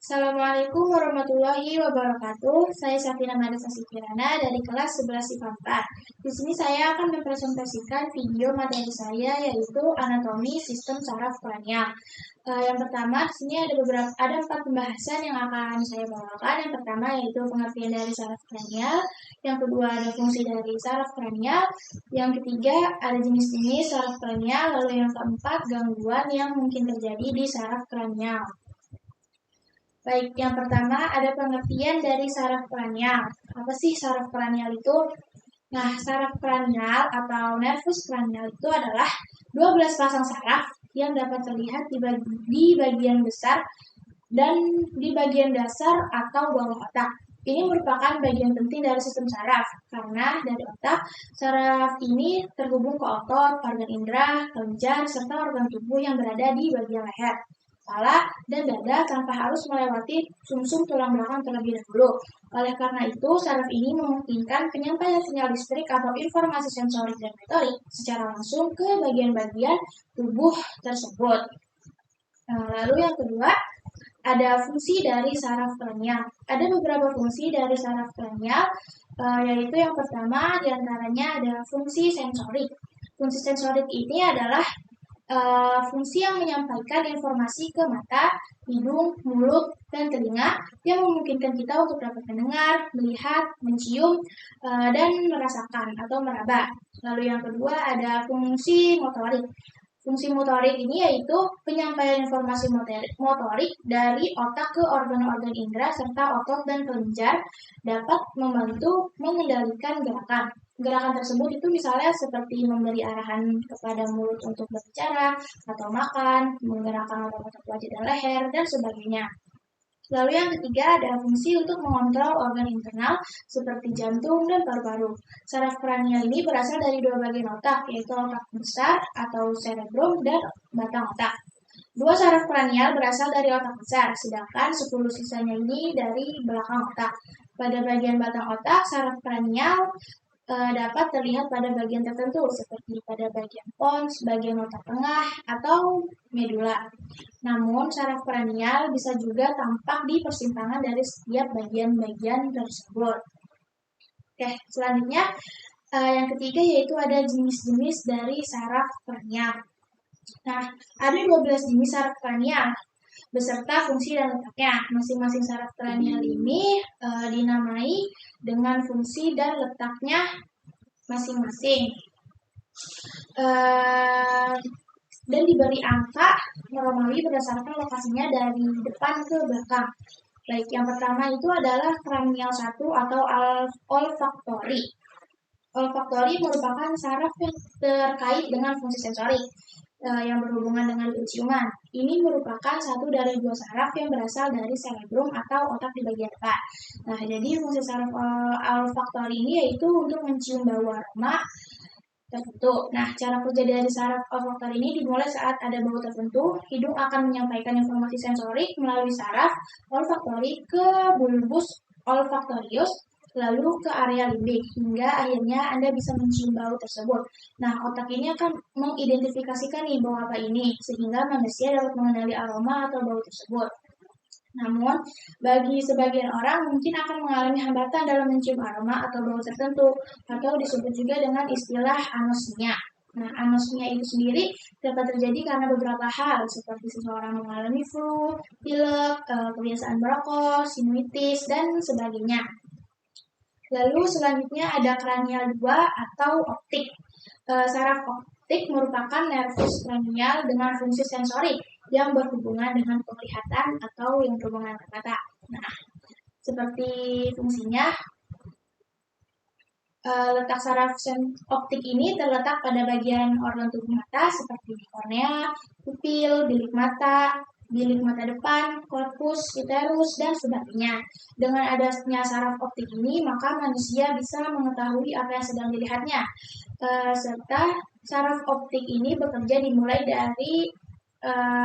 Assalamualaikum warahmatullahi wabarakatuh. Saya Safina Marisa Kirana dari kelas 11 IPA 4. Di sini saya akan mempresentasikan video materi saya yaitu anatomi sistem saraf kranial. Yang pertama di sini ada 4 pembahasan yang akan saya bawakan. Yang pertama yaitu pengertian dari saraf kranial, yang kedua ada fungsi dari saraf kranial, yang ketiga ada jenis-jenis saraf kranial, lalu yang keempat gangguan yang mungkin terjadi di saraf kranial. Baik, yang pertama ada pengertian dari saraf kranial. Apa sih saraf kranial itu? Nah, saraf kranial atau nervus kranial itu adalah 12 pasang saraf yang dapat terlihat di bagian besar dan di bagian dasar atau bawah otak. Ini merupakan bagian penting dari sistem saraf, karena dari otak, saraf ini terhubung ke otot, organ indera, kelenjar, serta organ tubuh yang berada di bagian leher, kepala, dan dada tanpa harus melewati sumsum tulang belakang terlebih dahulu. Oleh karena itu, saraf ini memungkinkan penyampaian sinyal listrik atau informasi sensorik dan motorik secara langsung ke bagian-bagian tubuh tersebut. Lalu yang kedua, ada fungsi dari saraf kranial. Ada beberapa fungsi dari saraf kranial, yaitu yang pertama diantaranya ada fungsi sensorik. Fungsi sensorik ini adalah fungsi yang menyampaikan informasi ke mata, hidung, mulut, dan telinga yang memungkinkan kita untuk dapat mendengar, melihat, mencium, dan merasakan atau meraba. Lalu yang kedua ada fungsi motorik. Fungsi motorik ini yaitu penyampaian informasi motorik dari otak ke organ-organ indera serta otot dan kelenjar dapat membantu mengendalikan gerakan. Gerakan tersebut itu misalnya seperti memberi arahan kepada mulut untuk berbicara atau makan, menggerakkan otot wajah dan leher, dan sebagainya. Lalu yang ketiga ada fungsi untuk mengontrol organ internal seperti jantung dan paru-paru. Saraf kranial ini berasal dari dua bagian otak, yaitu otak besar atau cerebrum dan batang otak. Dua saraf kranial berasal dari otak besar, sedangkan 10 sisanya ini dari belakang otak. Pada bagian batang otak, saraf kranial dapat terlihat pada bagian tertentu, seperti pada bagian pons, bagian otak tengah, atau medula. Namun, saraf kranial bisa juga tampak di persimpangan dari setiap bagian-bagian tersebut. Oke, selanjutnya yang ketiga yaitu ada jenis-jenis dari saraf kranial. Nah, ada 12 jenis saraf kranial beserta fungsi dan letaknya. Masing-masing saraf kranial ini dinamai dengan fungsi dan letaknya masing-masing. Dan diberi angka Romawi berdasarkan lokasinya dari depan ke belakang. Baik, yang pertama itu adalah kranial 1 atau olfaktori. Olfaktori merupakan saraf yang terkait dengan fungsi sensorik yang berhubungan dengan penciuman. Ini merupakan satu dari dua saraf yang berasal dari cerebrum atau otak di bagian depan. Nah, jadi fungsi saraf olfaktori ini yaitu untuk mencium bau aroma tertentu. Nah, cara kerja dari saraf olfaktori ini dimulai saat ada bau tertentu. Hidung akan menyampaikan informasi sensorik melalui saraf olfaktori ke bulbus olfaktorius, lalu ke area limbik, hingga akhirnya Anda bisa mencium bau tersebut. Nah, otak ini akan mengidentifikasikan nih bau apa ini, sehingga manusia dapat mengenali aroma atau bau tersebut. Namun, bagi sebagian orang mungkin akan mengalami hambatan dalam mencium aroma atau bau tertentu, atau disebut juga dengan istilah anosmia. Nah, anosmia itu sendiri dapat terjadi karena beberapa hal, seperti seseorang mengalami flu, pilek, kebiasaan merokok, sinusitis, dan sebagainya. Lalu selanjutnya ada kranial 2 atau optik. Saraf optik merupakan nervus kranial dengan fungsi sensorik yang berhubungan dengan penglihatan atau yang berhubungan dengan mata. Nah, seperti fungsinya, letak saraf optik ini terletak pada bagian organ tubuh mata seperti di kornea, pupil, bilik mata depan, korpus, uterus, dan sebagainya. Dengan adanya saraf optik ini, maka manusia bisa mengetahui apa yang sedang dilihatnya. Serta saraf optik ini bekerja dimulai dari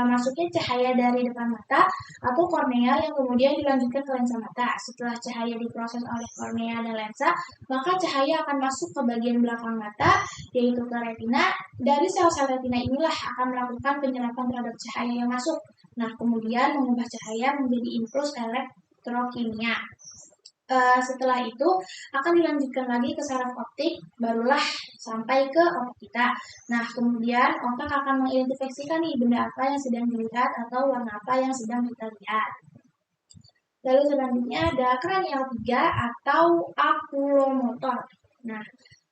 masuknya cahaya dari depan mata atau kornea yang kemudian dilanjutkan ke lensa mata. Setelah cahaya diproses oleh kornea dan lensa, maka cahaya akan masuk ke bagian belakang mata, yaitu ke retina. Dari sel-sel retina inilah akan melakukan penyerapan terhadap cahaya yang masuk. Nah, kemudian mengubah cahaya menjadi impuls elektrokimia. Setelah itu akan dilanjutkan lagi ke saraf optik, barulah sampai ke otak kita. Nah, kemudian otak akan mengidentifikasikan nih benda apa yang sedang dilihat atau warna apa yang sedang kita lihat. Lalu selanjutnya ada kranial 3 atau akulomotor. Nah,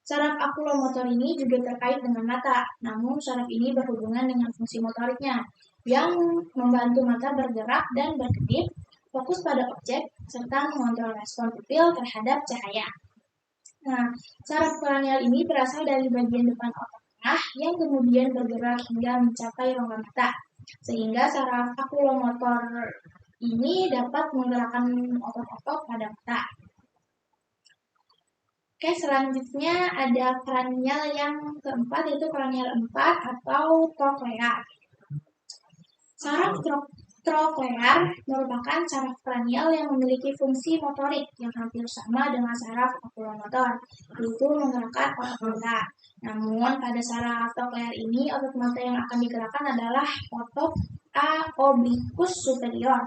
saraf akulomotor ini juga terkait dengan mata, namun saraf ini berhubungan dengan fungsi motoriknya yang membantu mata bergerak dan berkedip, fokus pada objek, serta mengontrol respon pupil terhadap cahaya. Nah, saraf kranial ini berasal dari bagian depan otak tengah yang kemudian bergerak hingga mencapai rongga mata, sehingga saraf akulomotor ini dapat menggerakkan otot-otot pada mata. Oke, selanjutnya ada kranial yang keempat, yaitu kranial 4 atau troklear. Saraf troklear merupakan saraf kranial yang memiliki fungsi motorik yang hampir sama dengan saraf okulomotor, yaitu menggerakkan otot mata. Namun, pada saraf troklear ini, otot mata yang akan digerakkan adalah otot oblikus superior.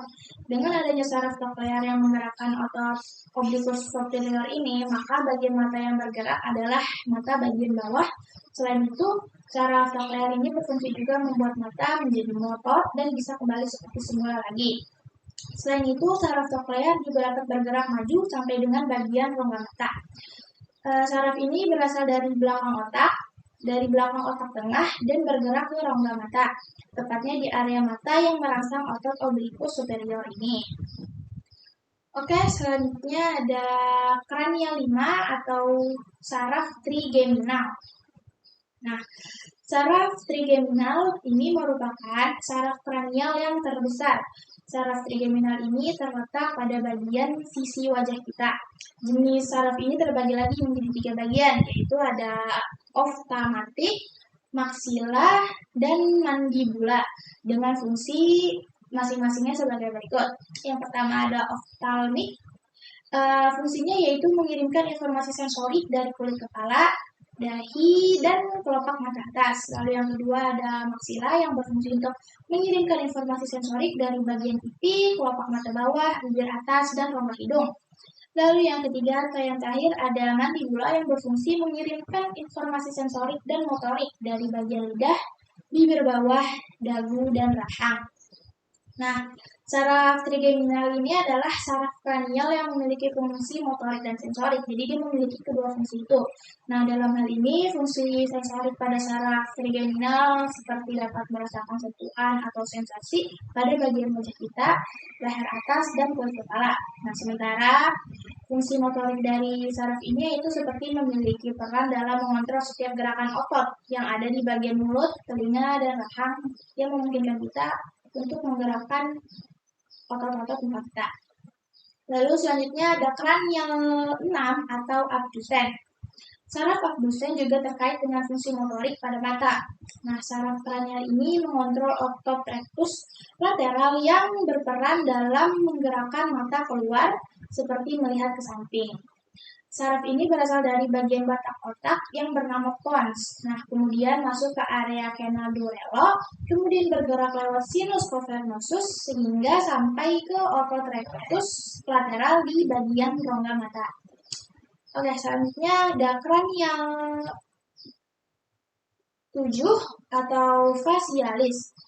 Dengan adanya saraf troklear yang menggerakkan otot oblikus superior ini, maka bagian mata yang bergerak adalah mata bagian bawah. Selain itu, saraf troklear ini berfungsi juga membuat mata menjadi melotot dan bisa kembali seperti semula lagi. Selain itu, saraf troklear juga dapat bergerak maju sampai dengan bagian rongga mata. Saraf ini berasal dari belakang otak tengah dan bergerak ke rongga mata, tepatnya di area mata yang merangsang otot oblikus superior ini. Oke, selanjutnya ada kranial 5 atau saraf trigeminal. Nah, saraf trigeminal ini merupakan saraf kranial yang terbesar. Saraf trigeminal ini terletak pada bagian sisi wajah kita. Jenis saraf ini terbagi lagi menjadi 3 bagian, yaitu ada ofthalmatik, maksila, dan mandibula, dengan fungsi masing-masingnya sebagai berikut. Yang pertama ada oftalmik. Fungsinya yaitu mengirimkan informasi sensorik dari kulit kepala, dahi, dan kelopak mata atas. Lalu yang kedua ada maksila yang berfungsi untuk mengirimkan informasi sensorik dari bagian pipi, kelopak mata bawah, bibir atas, dan rongga hidung. Lalu yang ketiga atau yang terakhir ada mandibula yang berfungsi mengirimkan informasi sensorik dan motorik dari bagian lidah, bibir bawah, dagu, dan rahang. Nah, saraf trigeminal ini adalah saraf kranial yang memiliki fungsi motorik dan sensorik. Jadi dia memiliki kedua fungsi itu. Nah, dalam hal ini fungsi sensorik pada saraf trigeminal seperti dapat merasakan sentuhan atau sensasi pada bagian wajah kita, leher atas, dan kulit kepala. Nah, sementara fungsi motorik dari saraf ini yaitu seperti memiliki peran dalam mengontrol setiap gerakan otot yang ada di bagian mulut, telinga, dan rahang yang memungkinkan kita untuk menggerakkan otot-otot muka kita. Lalu selanjutnya ada kranial 6 atau abdusen. Saraf abdusen juga terkait dengan fungsi motorik pada mata. Nah, saraf kranial ini mengontrol otot rectus lateral yang berperan dalam menggerakkan mata keluar seperti melihat ke samping. Saraf ini berasal dari bagian batak otak yang bernama pons. Nah, kemudian masuk ke area canal durello, kemudian bergerak lewat sinus cavernosus sehingga sampai ke otot rectus lateral di bagian rongga mata. Oke, selanjutnya ada kranial 7 atau facialis.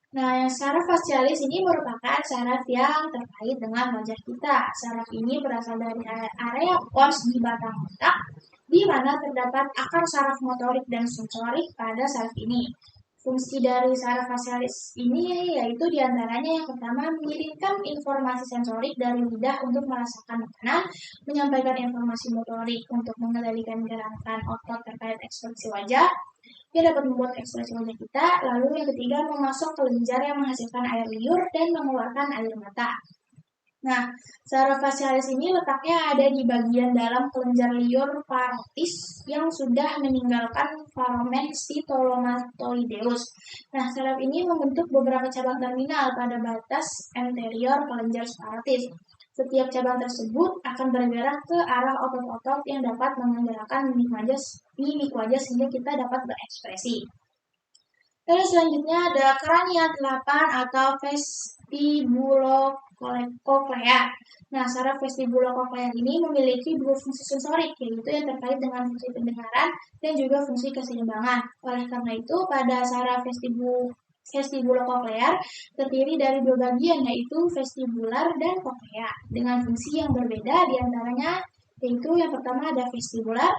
Nah, saraf facialis ini merupakan saraf yang terkait dengan wajah kita. Saraf ini berasal dari area pons di batang otak, di mana terdapat akar saraf motorik dan sensorik pada saraf ini. Fungsi dari saraf facialis ini yaitu diantaranya yang pertama mengirimkan informasi sensorik dari lidah untuk merasakan makanan, menyampaikan informasi motorik untuk mengendalikan gerakan otot terkait ekspresi wajah, dia dapat membuat ekspresi wajah kita. Lalu yang ketiga memasuk kelenjar yang menghasilkan air liur dan mengeluarkan air mata. Nah, saraf facialis ini letaknya ada di bagian dalam kelenjar liur parotis yang sudah meninggalkan foramen stylotomatoideus. Nah, saraf ini membentuk beberapa cabang terminal pada batas anterior kelenjar parotis. Setiap cabang tersebut akan bergerak ke arah otot-otot yang dapat menggerakkan mimik wajah sehingga kita dapat berekspresi. Lalu selanjutnya ada krania 8 atau vestibulocochlea. Nah, saraf vestibulocochlea ini memiliki dua fungsi sensorik, yaitu yang terkait dengan fungsi pendengaran dan juga fungsi keseimbangan. Oleh karena itu, pada saraf vestibulocochlea terdiri dari dua bagian, yaitu vestibular dan cochlea, dengan fungsi yang berbeda diantaranya, yaitu yang pertama ada vestibular.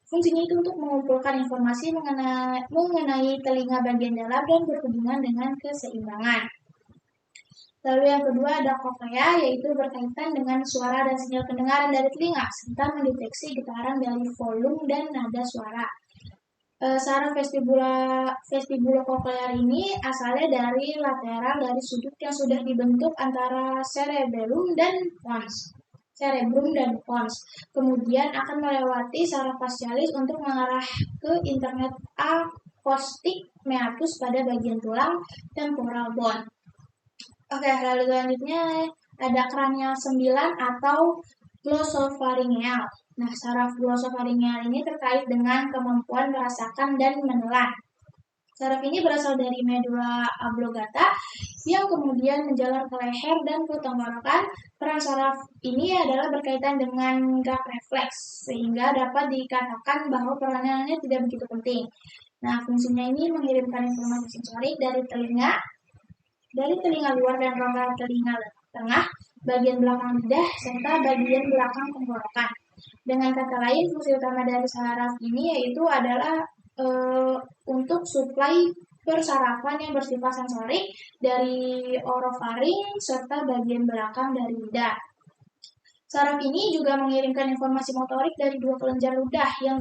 Fungsinya itu untuk mengumpulkan informasi mengenai telinga bagian dalam dan berhubungan dengan keseimbangan. Lalu yang kedua ada cochlea, yaitu berkaitan dengan suara dan sinyal pendengaran dari telinga, serta mendeteksi getaran dari volume dan nada suara. Saraf vestibulocochlea ini asalnya dari lateral dari sudut yang sudah dibentuk antara cerebellum dan pons. Kemudian akan melewati saraf facialis untuk mengarah ke internet akustik meatus pada bagian tulang temporal bone. Oke, lalu selanjutnya ada kranial 9 atau glosopharyngeal. Nah, saraf glosopharyngeal ini terkait dengan kemampuan merasakan dan menelan. Saraf ini berasal dari medula oblongata yang kemudian menjalar ke leher dan ke tenggorokan. Peran saraf ini adalah berkaitan dengan gerak refleks, sehingga dapat dikatakan bahwa peranannya tidak begitu penting. Nah, fungsinya ini mengirimkan informasi sensorik dari telinga luar dan rongga telinga tengah, bagian belakang lidah, serta bagian belakang tenggorokan. Dengan kata lain, fungsi utama dari saraf ini yaitu adalah untuk suplai persarafan yang bersifat sensorik dari orofaring serta bagian belakang dari lidah. Saraf ini juga mengirimkan informasi motorik dari dua kelenjar ludah dan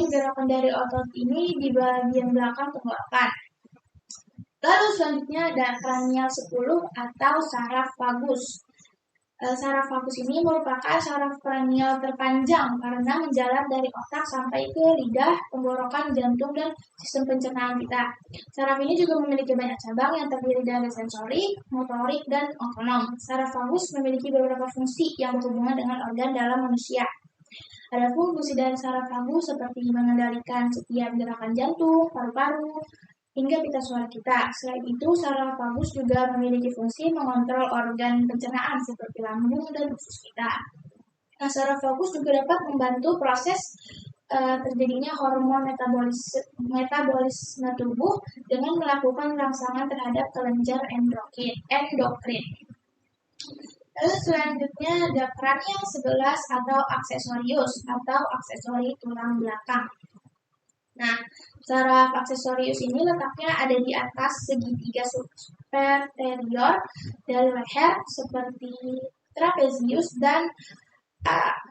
gerakan dari otot ini di bagian belakang tenggorokan. Lalu selanjutnya ada kranial 10 atau saraf vagus. Saraf vagus ini merupakan saraf kranial terpanjang karena menjalar dari otak sampai ke lidah, tenggorokan, jantung, dan sistem pencernaan kita. Saraf ini juga memiliki banyak cabang yang terdiri dari sensorik, motorik, dan otonom. Saraf vagus memiliki beberapa fungsi yang berhubungan dengan organ dalam manusia. Adapun fungsi dari saraf vagus seperti mengendalikan setiap gerakan jantung, paru-paru, hingga pita suara kita. Selain itu, saraf vagus juga memiliki fungsi mengontrol organ pencernaan seperti lambung dan usus kita. Nah, saraf vagus juga dapat membantu proses terjadinya hormon metabolisme tubuh dengan melakukan rangsangan terhadap kelenjar endokrin. Lalu selanjutnya ada kranial 11 atau aksesorius atau aksesori tulang belakang. Nah, saraf aksesorius ini letaknya ada di atas segitiga superior dari leher seperti trapezius dan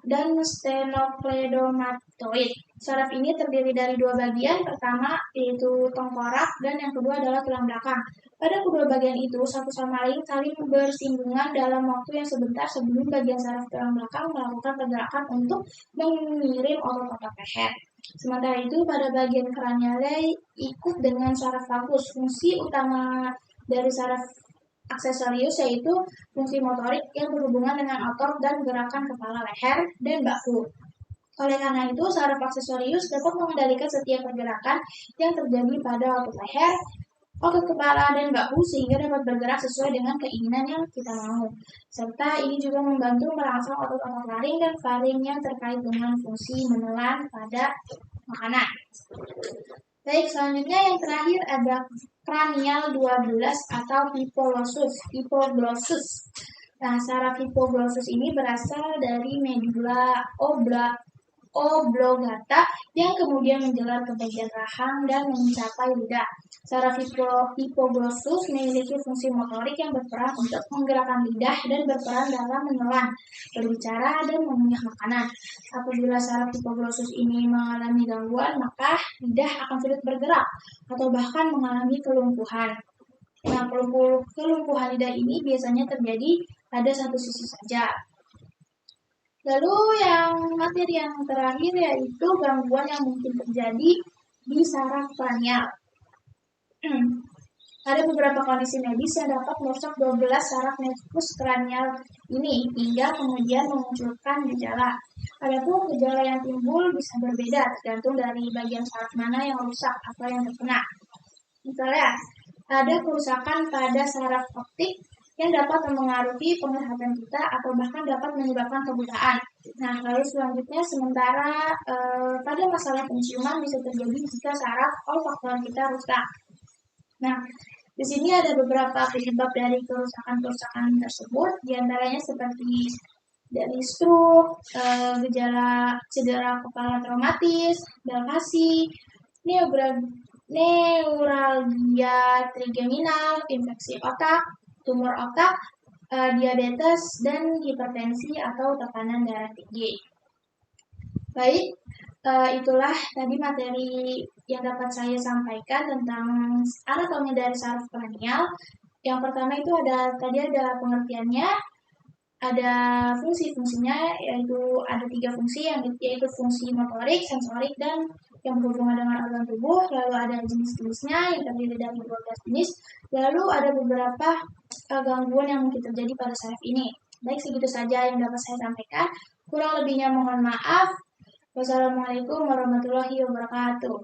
sternocleidomatoid. Saraf ini terdiri dari dua bagian, pertama yaitu tengkorak dan yang kedua adalah tulang belakang. Pada kedua bagian itu satu sama lain saling bersinggungan dalam waktu yang sebentar sebelum bagian saraf tulang belakang melakukan pergerakan untuk mengirim otot-otot leher. Sementara itu pada bagian kranialnya ikut dengan saraf vagus. Fungsi utama dari saraf aksesorius yaitu fungsi motorik yang berhubungan dengan otot dan gerakan kepala, leher, dan bahu. Oleh karena itu, saraf aksesorius dapat mengendalikan setiap pergerakan yang terjadi pada otot leher, otot kepala, dan bahu sehingga dapat bergerak sesuai dengan keinginan yang kita mau. Serta ini juga membantu merangsang otot-otot laring dan faring yang terkait dengan fungsi menelan pada makanan. Baik, selanjutnya yang terakhir ada kranial 12 atau hipoglossus. Nah, saraf hipoglossus ini berasal dari medula oblongata yang kemudian menjalar ke bagian rahang dan mencapai lidah. Saraf hipoglossus memiliki fungsi motorik yang berperan untuk menggerakkan lidah dan berperan dalam menelan, berbicara, dan mengunyah makanan. Apabila saraf hipoglossus ini mengalami gangguan, maka lidah akan sulit bergerak atau bahkan mengalami kelumpuhan. Nah, kelumpuhan lidah ini biasanya terjadi pada satu sisi saja. Lalu materi yang terakhir yaitu gangguan yang mungkin terjadi di saraf kranial. Ada beberapa kondisi medis yang dapat merusak 12 saraf nervus kranial ini hingga kemudian memunculkan gejala. Adapun gejala yang timbul bisa berbeda tergantung dari bagian saraf mana yang rusak atau yang terkena. Misalnya, ada kerusakan pada saraf optik yang dapat mempengaruhi penglihatan kita atau bahkan dapat menyebabkan kebutaan. Nah, lalu selanjutnya sementara pada masalah penciuman bisa terjadi jika saraf olfaktor kita rusak. Nah, di sini ada beberapa penyebab dari kerusakan-kerusakan tersebut, diantaranya seperti dari stroke, gejala cedera kepala traumatis, dalmasi, neuralgia trigeminal, infeksi otak, tumor otak, diabetes, dan hipertensi atau tekanan darah tinggi. Baik, itulah tadi materi yang dapat saya sampaikan tentang anatomi dari saraf kranial. Yang pertama itu ada pengertiannya, ada fungsi-fungsinya, yaitu ada 3 fungsi, yaitu fungsi motorik, sensorik, dan yang berhubungan dengan organ tubuh. Lalu ada jenis-jenisnya yang terdiri dari 12 jenis. Lalu ada beberapa gangguan yang mungkin terjadi pada saraf ini. Baik, segitu saja yang dapat saya sampaikan. Kurang lebihnya mohon maaf. Wassalamualaikum warahmatullahi wabarakatuh.